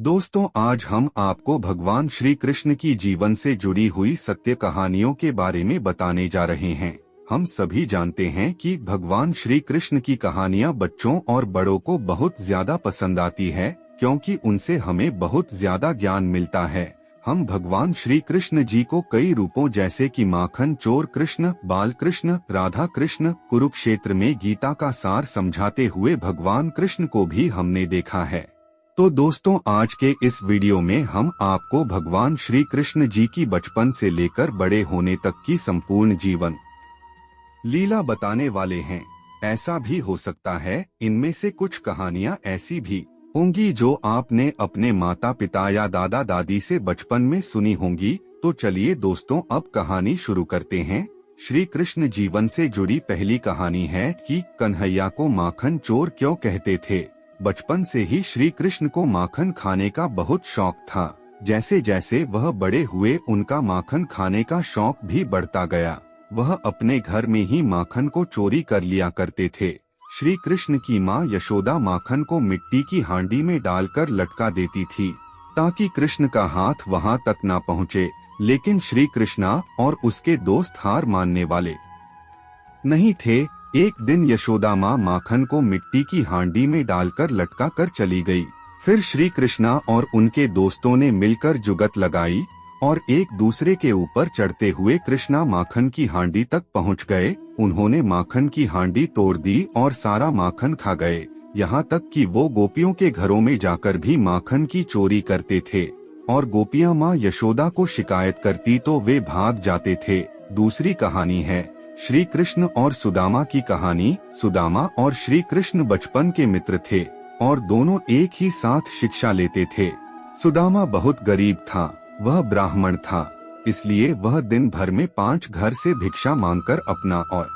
दोस्तों, आज हम आपको भगवान श्री कृष्ण की जीवन से जुड़ी हुई सत्य कहानियों के बारे में बताने जा रहे हैं। हम सभी जानते हैं कि भगवान श्री कृष्ण की कहानियां बच्चों और बड़ों को बहुत ज्यादा पसंद आती है, क्योंकि उनसे हमें बहुत ज्यादा ज्ञान मिलता है। हम भगवान श्री कृष्ण जी को कई रूपों जैसे कि माखन चोर कृष्ण, बाल कृष्ण, राधा कृष्ण, कुरुक्षेत्र में गीता का सार समझाते हुए भगवान कृष्ण को भी हमने देखा है। तो दोस्तों, आज के इस वीडियो में हम आपको भगवान श्री कृष्ण जी की बचपन से लेकर बड़े होने तक की संपूर्ण जीवन लीला बताने वाले हैं। ऐसा भी हो सकता है इनमें से कुछ कहानियां ऐसी भी होंगी जो आपने अपने माता पिता या दादा दादी से बचपन में सुनी होंगी। तो चलिए दोस्तों, अब कहानी शुरू करते हैं। श्री कृष्ण जीवन से जुड़ी पहली कहानी है कि कन्हैया को माखन चोर क्यों कहते थे। बचपन से ही श्री कृष्ण को माखन खाने का बहुत शौक था। जैसे जैसे वह बड़े हुए उनका माखन खाने का शौक भी बढ़ता गया। वह अपने घर में ही माखन को चोरी कर लिया करते थे। श्री कृष्ण की माँ यशोदा माखन को मिट्टी की हांडी में डालकर लटका देती थी, ताकि कृष्ण का हाथ वहां तक न पहुँचे। लेकिन श्री कृष्णा और उसके दोस्त हार मानने वाले नहीं थे। एक दिन यशोदा माँ माखन को मिट्टी की हांडी में डालकर लटका कर चली गई। फिर श्री कृष्णा और उनके दोस्तों ने मिलकर जुगत लगाई और एक दूसरे के ऊपर चढ़ते हुए कृष्णा माखन की हांडी तक पहुँच गए। उन्होंने माखन की हांडी तोड़ दी और सारा माखन खा गए। यहाँ तक कि वो गोपियों के घरों में जाकर भी माखन की चोरी करते थे, और गोपियाँ माँ यशोदा को शिकायत करती तो वे भाग जाते थे। दूसरी कहानी है श्री कृष्ण और सुदामा की कहानी। सुदामा और श्री कृष्ण बचपन के मित्र थे और दोनों एक ही साथ शिक्षा लेते थे। सुदामा बहुत गरीब था, वह ब्राह्मण था, इसलिए वह दिन भर में 5 घर से भिक्षा मांगकर अपना और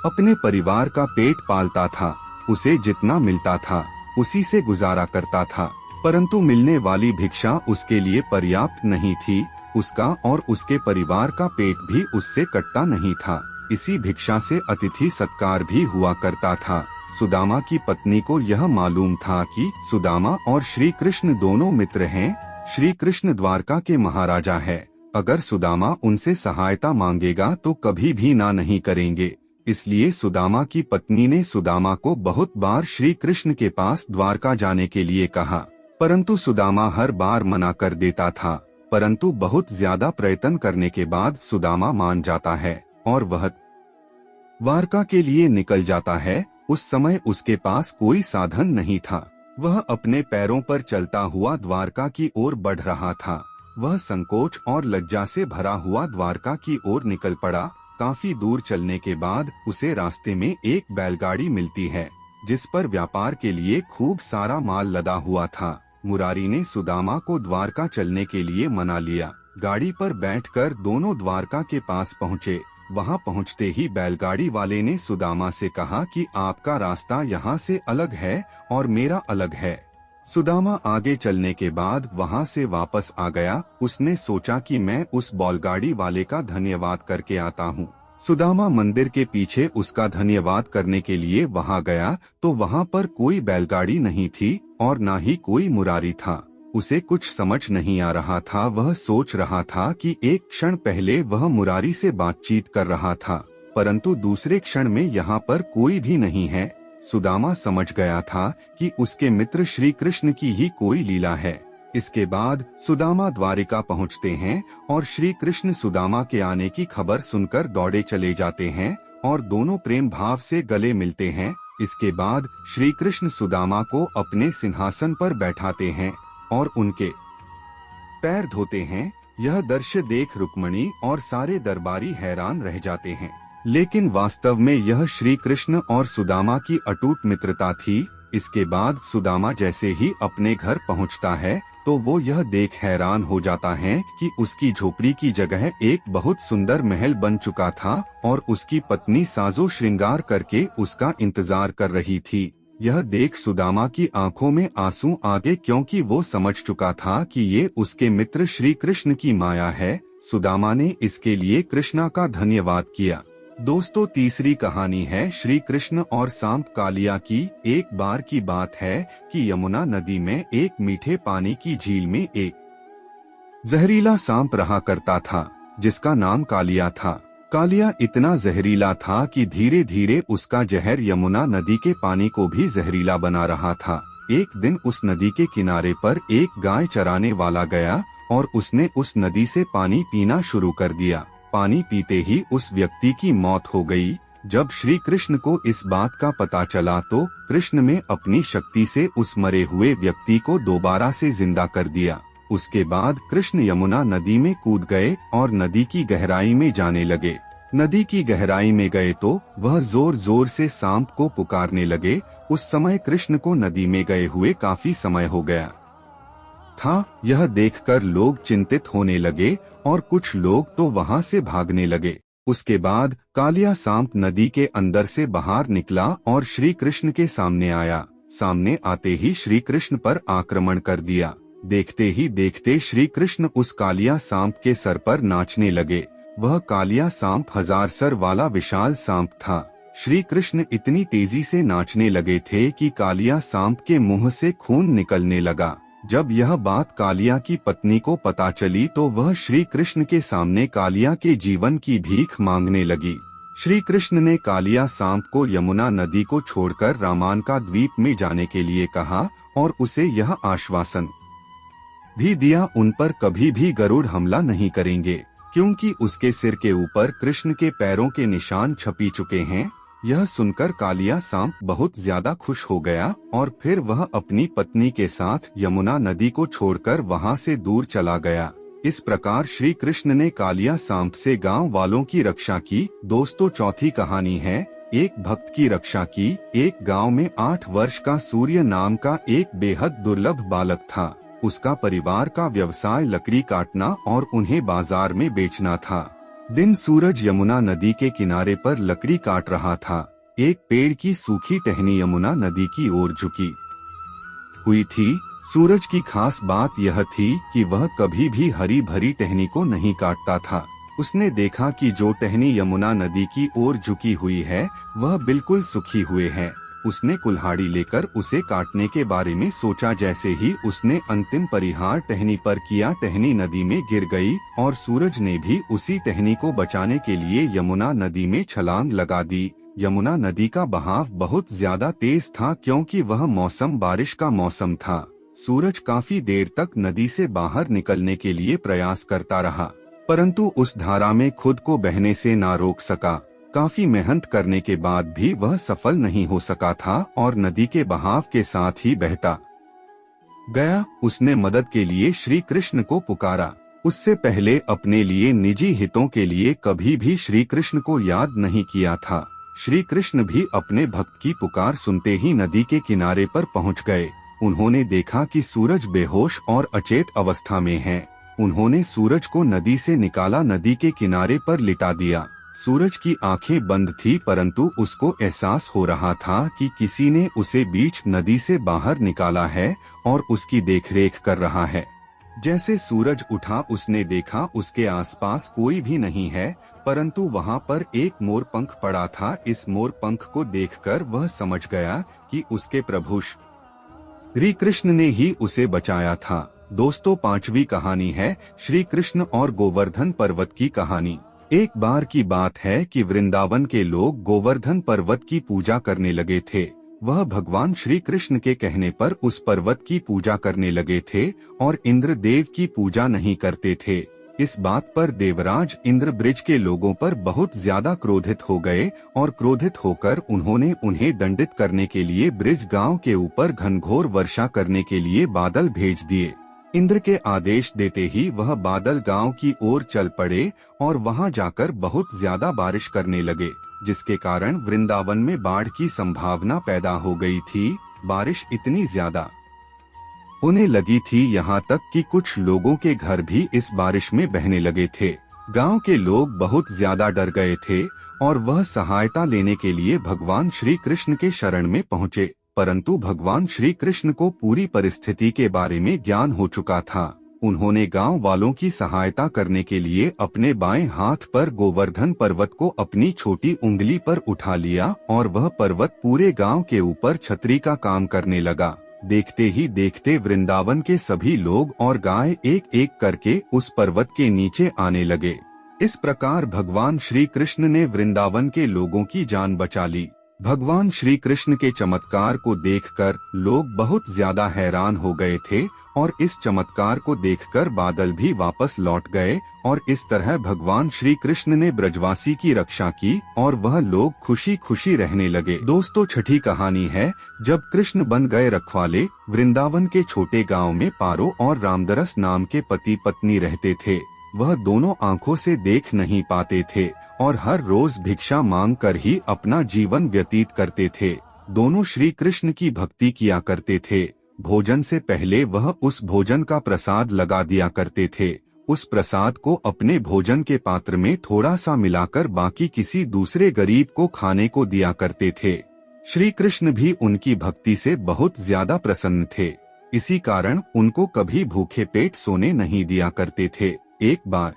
अपने परिवार का पेट पालता था। उसे जितना मिलता था उसी से गुजारा करता था, परंतु मिलने वाली भिक्षा उसके लिए पर्याप्त नहीं थी। उसका और उसके परिवार का पेट भी उससे कटता नहीं था। इसी भिक्षा से अतिथि सत्कार भी हुआ करता था। सुदामा की पत्नी को यह मालूम था कि सुदामा और श्री कृष्ण दोनों मित्र हैं। श्री कृष्ण द्वारका के महाराजा है। अगर सुदामा उनसे सहायता मांगेगा तो कभी भी ना नहीं करेंगे। इसलिए सुदामा की पत्नी ने सुदामा को बहुत बार श्री कृष्ण के पास द्वारका जाने के लिए कहा, परंतु सुदामा हर बार मना कर देता था। परंतु बहुत ज्यादा प्रयत्न करने के बाद सुदामा मान जाता है और वह द्वारका के लिए निकल जाता है। उस समय उसके पास कोई साधन नहीं था। वह अपने पैरों पर चलता हुआ द्वारका की ओर बढ़ रहा था। वह संकोच और लज्जा से भरा हुआ द्वारका की ओर निकल पड़ा। काफी दूर चलने के बाद उसे रास्ते में एक बैलगाड़ी मिलती है, जिस पर व्यापार के लिए खूब सारा माल लदा हुआ था। मुरारी ने सुदामा को द्वारका चलने के लिए मना लिया। गाड़ी पर बैठकर दोनों द्वारका के पास पहुँचे। वहां पहुंचते ही बैलगाड़ी वाले ने सुदामा से कहा कि आपका रास्ता यहाँ से अलग है और मेरा अलग है। सुदामा आगे चलने के बाद वहां से वापस आ गया। उसने सोचा कि मैं उस बैलगाड़ी वाले का धन्यवाद करके आता हूँ। सुदामा मंदिर के पीछे उसका धन्यवाद करने के लिए वहां गया तो वहां पर कोई बैलगाड़ी नहीं थी और न ही कोई मुरारी था। उसे कुछ समझ नहीं आ रहा था। वह सोच रहा था कि एक क्षण पहले वह मुरारी से बातचीत कर रहा था, परंतु दूसरे क्षण में यहाँ पर कोई भी नहीं है। सुदामा समझ गया था कि उसके मित्र श्री कृष्ण की ही कोई लीला है। इसके बाद सुदामा द्वारिका पहुँचते हैं और श्री कृष्ण सुदामा के आने की खबर सुनकर दौड़े चले जाते हैं और दोनों प्रेम भाव से गले मिलते हैं। इसके बाद श्री कृष्ण सुदामा को अपने सिंहासन पर बैठाते हैं और उनके पैर धोते हैं। यह दृश्य देख रुक्मणी और सारे दरबारी हैरान रह जाते हैं, लेकिन वास्तव में यह श्री कृष्ण और सुदामा की अटूट मित्रता थी। इसके बाद सुदामा जैसे ही अपने घर पहुंचता है तो वो यह देख हैरान हो जाता है कि उसकी झोपड़ी की जगह एक बहुत सुंदर महल बन चुका था और उसकी पत्नी साजो श्रृंगार करके उसका इंतजार कर रही थी। यह देख सुदामा की आंखों में आंसू आ गए, क्योंकि वो समझ चुका था कि ये उसके मित्र श्री कृष्ण की माया है। सुदामा ने इसके लिए कृष्णा का धन्यवाद किया दोस्तों, तीसरी कहानी है श्री कृष्ण और सांप कालिया की। एक बार की बात है कि यमुना नदी में एक मीठे पानी की झील में एक जहरीला सांप रहा करता था, जिसका नाम कालिया था। कालिया इतना जहरीला था कि धीरे धीरे उसका जहर यमुना नदी के पानी को भी जहरीला बना रहा था। एक दिन उस नदी के किनारे पर एक गाय चराने वाला गया और उसने उस नदी से पानी पीना शुरू कर दिया। पानी पीते ही उस व्यक्ति की मौत हो गई। जब श्री कृष्ण को इस बात का पता चला तो कृष्ण ने अपनी शक्ति से उस मरे हुए व्यक्ति को दोबारा से जिंदा कर दिया। उसके बाद कृष्ण यमुना नदी में कूद गए और नदी की गहराई में जाने लगे। नदी की गहराई में गए तो वह जोर जोर से सांप को पुकारने लगे। उस समय कृष्ण को नदी में गए हुए काफी समय हो गया था। यह देखकर लोग चिंतित होने लगे और कुछ लोग तो वहां से भागने लगे। उसके बाद कालिया सांप नदी के अंदर से बाहर निकला और श्री कृष्ण के सामने आया। सामने आते ही श्री कृष्ण पर आक्रमण कर दिया। देखते ही देखते श्री कृष्ण उस कालिया सांप के सर पर नाचने लगे। वह कालिया सांप 1000 सर वाला विशाल सांप था। श्री कृष्ण इतनी तेजी से नाचने लगे थे कि कालिया सांप के मुंह से खून निकलने लगा। जब यह बात कालिया की पत्नी को पता चली तो वह श्री कृष्ण के सामने कालिया के जीवन की भीख मांगने लगी। श्री कृष्ण ने कालिया सांप को यमुना नदी को छोड़कर रामानका द्वीप में जाने के लिए कहा और उसे यह आश्वासन भी दिया उन पर कभी भी गरुड़ हमला नहीं करेंगे, क्योंकि उसके सिर के ऊपर कृष्ण के पैरों के निशान छपी चुके हैं। यह सुनकर कालिया सांप बहुत ज्यादा खुश हो गया और फिर वह अपनी पत्नी के साथ यमुना नदी को छोड़कर वहां से दूर चला गया। इस प्रकार श्री कृष्ण ने कालिया सांप से गांव वालों की रक्षा की। दोस्तों, चौथी कहानी है एक भक्त की रक्षा की। एक गांव में 8 वर्ष का सूर्य नाम का एक बेहद दुर्लभ बालक था। उसका परिवार का व्यवसाय लकड़ी काटना और उन्हें बाजार में बेचना था। दिन सूरज यमुना नदी के किनारे पर लकड़ी काट रहा था। एक पेड़ की सूखी टहनी यमुना नदी की ओर झुकी हुई थी। सूरज की खास बात यह थी कि वह कभी भी हरी भरी टहनी को नहीं काटता था। उसने देखा कि जो टहनी यमुना नदी की ओर झुकी हुई है वह बिल्कुल सूखी हुए है। उसने कुल्हाड़ी लेकर उसे काटने के बारे में सोचा। जैसे ही उसने अंतिम परिहार टहनी पर किया, टहनी नदी में गिर गई और सूरज ने भी उसी टहनी को बचाने के लिए यमुना नदी में छलांग लगा दी। यमुना नदी का बहाव बहुत ज्यादा तेज था क्योंकि वह मौसम बारिश का मौसम था। सूरज काफी देर तक नदी से बाहर निकलने के लिए प्रयास करता रहा, परंतु उस धारा में खुद को बहने से ना रोक सका। काफी मेहनत करने के बाद भी वह सफल नहीं हो सका था और नदी के बहाव के साथ ही बहता गया। उसने मदद के लिए श्री कृष्ण को पुकारा। उससे पहले अपने लिए निजी हितों के लिए कभी भी श्री कृष्ण को याद नहीं किया था। श्री कृष्ण भी अपने भक्त की पुकार सुनते ही नदी के किनारे पर पहुंच गए। उन्होंने देखा कि सूरज बेहोश और अचेत अवस्था में है। उन्होंने सूरज को नदी से निकाला, नदी के किनारे पर लिटा दिया। सूरज की आंखें बंद थी, परंतु उसको एहसास हो रहा था कि किसी ने उसे बीच नदी से बाहर निकाला है और उसकी देखरेख कर रहा है। जैसे सूरज उठा, उसने देखा उसके आसपास कोई भी नहीं है, परंतु वहां पर एक मोर पंख पड़ा था। इस मोर पंख को देखकर वह समझ गया कि उसके प्रभु श्री कृष्ण ने ही उसे बचाया था। दोस्तों, 5वीं कहानी है श्री कृष्ण और गोवर्धन पर्वत की कहानी। एक बार की बात है कि वृंदावन के लोग गोवर्धन पर्वत की पूजा करने लगे थे। वह भगवान श्री कृष्ण के कहने पर उस पर्वत की पूजा करने लगे थे और इंद्र देव की पूजा नहीं करते थे। इस बात पर देवराज इंद्र ब्रिज के लोगों पर बहुत ज्यादा क्रोधित हो गए और क्रोधित होकर उन्होंने उन्हें दंडित करने के लिए ब्रिज गांव के ऊपर घनघोर वर्षा करने के लिए बादल भेज दिए। इंद्र के आदेश देते ही वह बादल गांव की ओर चल पड़े और वहां जाकर बहुत ज्यादा बारिश करने लगे, जिसके कारण वृंदावन में बाढ़ की संभावना पैदा हो गई थी। बारिश इतनी ज्यादा होने लगी थी यहाँ तक कि कुछ लोगों के घर भी इस बारिश में बहने लगे थे। गांव के लोग बहुत ज्यादा डर गए थे और वह सहायता लेने के लिए भगवान श्री कृष्ण के शरण में पहुँचे, परंतु भगवान श्री कृष्ण को पूरी परिस्थिति के बारे में ज्ञान हो चुका था। उन्होंने गांव वालों की सहायता करने के लिए अपने बाएं हाथ पर गोवर्धन पर्वत को अपनी छोटी उंगली पर उठा लिया और वह पर्वत पूरे गांव के ऊपर छतरी का काम करने लगा। देखते ही देखते वृंदावन के सभी लोग और गाय एक एक करके उस पर्वत के नीचे आने लगे। इस प्रकार भगवान श्री कृष्ण ने वृंदावन के लोगों की जान बचा ली। भगवान श्री कृष्ण के चमत्कार को देखकर लोग बहुत ज्यादा हैरान हो गए थे और इस चमत्कार को देखकर बादल भी वापस लौट गए और इस तरह भगवान श्री कृष्ण ने ब्रजवासी की रक्षा की और वह लोग खुशी खुशी रहने लगे। दोस्तों, छठी कहानी है जब कृष्ण बन गए रखवाले। वृंदावन के छोटे गांव में पारो और रामदरस नाम के पति पत्नी रहते थे। वह दोनों आंखों से देख नहीं पाते थे और हर रोज भिक्षा मांग कर ही अपना जीवन व्यतीत करते थे। दोनों श्री कृष्ण की भक्ति किया करते थे। भोजन से पहले वह उस भोजन का प्रसाद लगा दिया करते थे। उस प्रसाद को अपने भोजन के पात्र में थोड़ा सा मिलाकर बाकी किसी दूसरे गरीब को खाने को दिया करते थे। श्री कृष्ण भी उनकी भक्ति से बहुत ज्यादा प्रसन्न थे। इसी कारण उनको कभी भूखे पेट सोने नहीं दिया करते थे। एक बार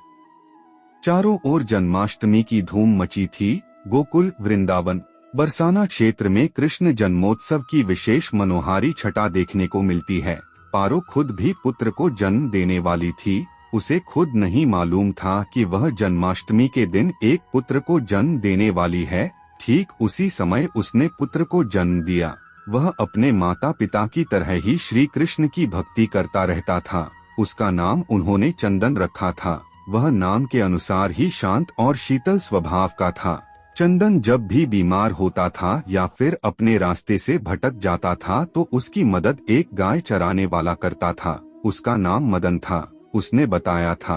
चारों ओर जन्माष्टमी की धूम मची थी। गोकुल वृंदावन बरसाना क्षेत्र में कृष्ण जन्मोत्सव की विशेष मनोहारी छटा देखने को मिलती है। पारो खुद भी पुत्र को जन्म देने वाली थी। उसे खुद नहीं मालूम था कि वह जन्माष्टमी के दिन एक पुत्र को जन्म देने वाली है। ठीक उसी समय उसने पुत्र को जन्म दिया। वह अपने माता पिता की तरह ही श्री कृष्ण की भक्ति करता रहता था। उसका नाम उन्होंने चंदन रखा था। वह नाम के अनुसार ही शांत और शीतल स्वभाव का था। चंदन जब भी बीमार होता था या फिर अपने रास्ते से भटक जाता था तो उसकी मदद एक गाय चराने वाला करता था। उसका नाम मदन था। उसने बताया था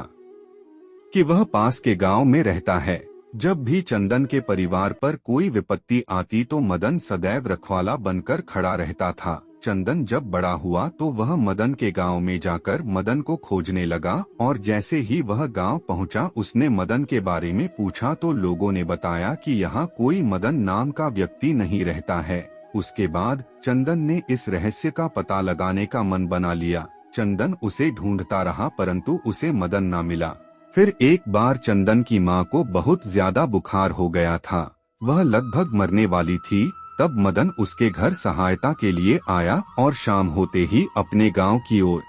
कि वह पास के गांव में रहता है। जब भी चंदन के परिवार पर कोई विपत्ति आती तो मदन सदैव रखवाला बनकर खड़ा रहता था। चंदन जब बड़ा हुआ तो वह मदन के गांव में जाकर मदन को खोजने लगा और जैसे ही वह गांव पहुंचा उसने मदन के बारे में पूछा तो लोगों ने बताया कि यहाँ कोई मदन नाम का व्यक्ति नहीं रहता है। उसके बाद चंदन ने इस रहस्य का पता लगाने का मन बना लिया। चंदन उसे ढूंढता रहा परंतु उसे मदन ना मिला। फिर एक बार चंदन की माँ को बहुत ज्यादा बुखार हो गया था। वह लगभग मरने वाली थी। तब मदन उसके घर सहायता के लिए आया और शाम होते ही अपने गांव की ओर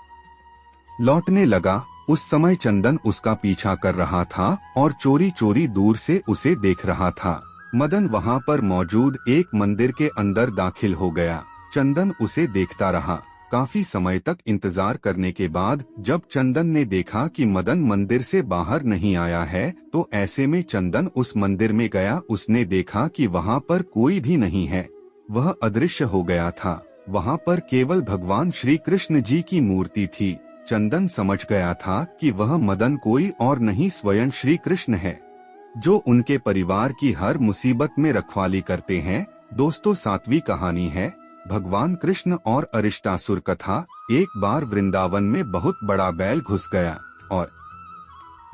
लौटने लगा। उस समय चंदन उसका पीछा कर रहा था और चोरी चोरी दूर से उसे देख रहा था। मदन वहां पर मौजूद एक मंदिर के अंदर दाखिल हो गया। चंदन उसे देखता रहा। काफी समय तक इंतजार करने के बाद जब चंदन ने देखा कि मदन मंदिर से बाहर नहीं आया है तो ऐसे में चंदन उस मंदिर में गया। उसने देखा कि वहां पर कोई भी नहीं है। वह अदृश्य हो गया था। वहां पर केवल भगवान श्री कृष्ण जी की मूर्ति थी। चंदन समझ गया था कि वह मदन कोई और नहीं स्वयं श्री कृष्ण है, जो उनके परिवार की हर मुसीबत में रखवाली करते हैं। दोस्तों, 7वीं कहानी है भगवान कृष्ण और अरिष्टासुर कथा। एक बार वृंदावन में बहुत बड़ा बैल घुस गया और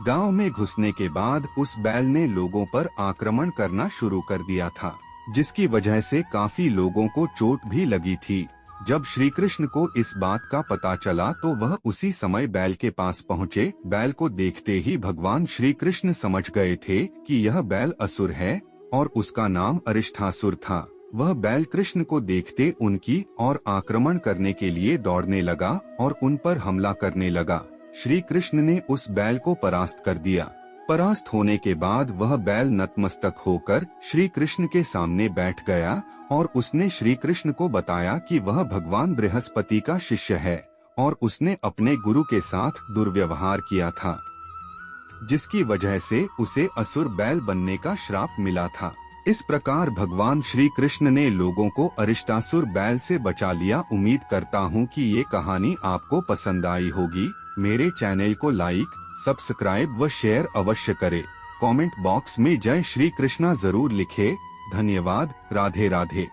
गांव में घुसने के बाद उस बैल ने लोगों पर आक्रमण करना शुरू कर दिया था, जिसकी वजह से काफी लोगों को चोट भी लगी थी। जब श्री कृष्ण को इस बात का पता चला तो वह उसी समय बैल के पास पहुँचे। बैल को देखते ही भगवान श्री कृष्ण समझ गए थे कि यह बैल असुर है और उसका नाम अरिष्टासुर था। वह बैल कृष्ण को देखते उनकी और आक्रमण करने के लिए दौड़ने लगा और उन पर हमला करने लगा। श्री कृष्ण ने उस बैल को परास्त कर दिया। परास्त होने के बाद वह बैल नतमस्तक होकर श्री कृष्ण के सामने बैठ गया और उसने श्री कृष्ण को बताया कि वह भगवान बृहस्पति का शिष्य है और उसने अपने गुरु के साथ दुर्व्यवहार किया था, जिसकी वजह से उसे असुर बैल बनने का श्राप मिला था। इस प्रकार भगवान श्री कृष्ण ने लोगों को अरिष्टासुर बैल से बचा लिया। उम्मीद करता हूँ कि ये कहानी आपको पसंद आई होगी। मेरे चैनल को लाइक, सब्सक्राइब व शेयर अवश्य करें। कमेंट बॉक्स में जय श्री कृष्णा जरूर लिखें। धन्यवाद। राधे राधे।